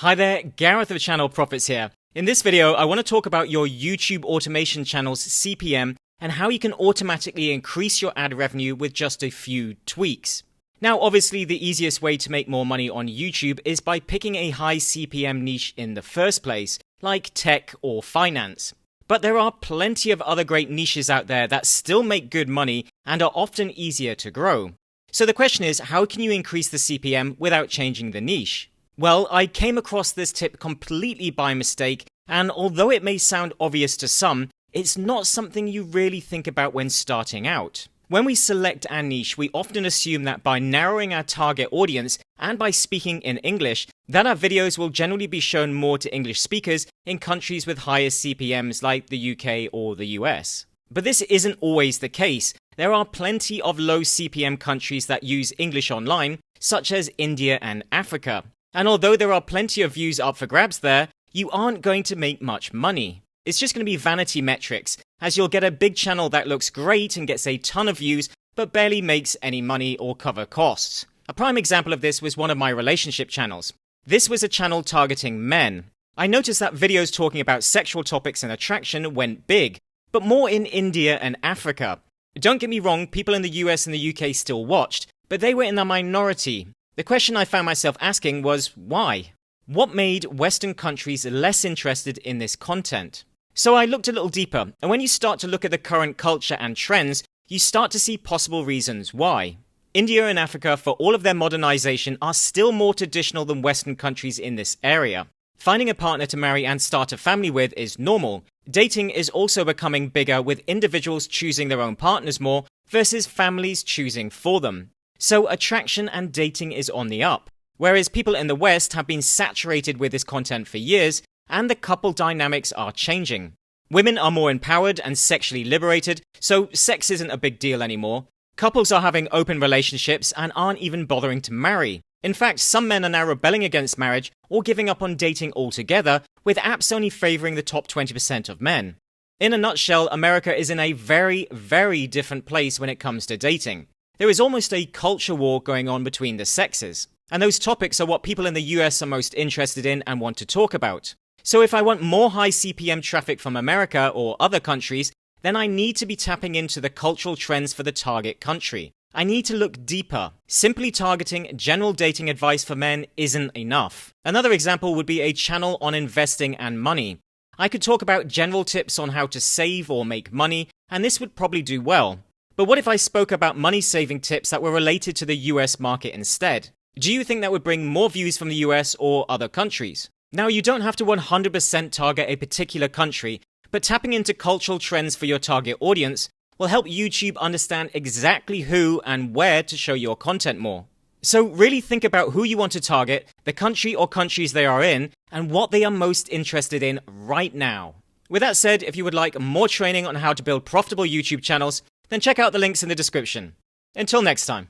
Hi there, Gareth of Channel Profits here. In this video, I want to talk about your YouTube automation channel's CPM and how you can automatically increase your ad revenue with just a few tweaks. Now, obviously, the easiest way to make more money on YouTube is by picking a high CPM niche in the first place, like tech or finance. But there are plenty of other great niches out there that still make good money and are often easier to grow. So the question is, how can you increase the CPM without changing the niche? Well, I came across this tip completely by mistake, and although it may sound obvious to some, it's not something you really think about when starting out. When we select our niche, we often assume that by narrowing our target audience and by speaking in English, that our videos will generally be shown more to English speakers in countries with higher CPMs like the UK or the US. But this isn't always the case. There are plenty of low CPM countries that use English online, such as India and Africa. And although there are plenty of views up for grabs there, you aren't going to make much money. It's just going to be vanity metrics, as you'll get a big channel that looks great and gets a ton of views, but barely makes any money or cover costs. A prime example of this was one of my relationship channels. This was a channel targeting men. I noticed that videos talking about sexual topics and attraction went big, but more in India and Africa. Don't get me wrong, people in the US and the UK still watched, but they were in the minority. The question I found myself asking was, why? What made Western countries less interested in this content? So I looked a little deeper, and when you start to look at the current culture and trends, you start to see possible reasons why. India and Africa, for all of their modernization, are still more traditional than Western countries in this area. Finding a partner to marry and start a family with is normal. Dating is also becoming bigger, with individuals choosing their own partners more versus families choosing for them. So attraction and dating is on the up, whereas people in the West have been saturated with this content for years, and the couple dynamics are changing. Women are more empowered and sexually liberated, so sex isn't a big deal anymore. Couples are having open relationships and aren't even bothering to marry. In fact, some men are now rebelling against marriage or giving up on dating altogether, with apps only favoring the top 20% of men. In a nutshell, America is in a very, very different place when it comes to dating. There is almost a culture war going on between the sexes, and those topics are what people in the US are most interested in and want to talk about. So if I want more high CPM traffic from America or other countries, then I need to be tapping into the cultural trends for the target country. I need to look deeper. Simply targeting general dating advice for men isn't enough. Another example would be a channel on investing and money. I could talk about general tips on how to save or make money, and this would probably do well. But what if I spoke about money-saving tips that were related to the US market instead? Do you think that would bring more views from the US or other countries? Now, you don't have to 100% target a particular country, but tapping into cultural trends for your target audience will help YouTube understand exactly who and where to show your content more. So really think about who you want to target, the country or countries they are in, and what they are most interested in right now. With that said, if you would like more training on how to build profitable YouTube channels, then check out the links in the description. Until next time.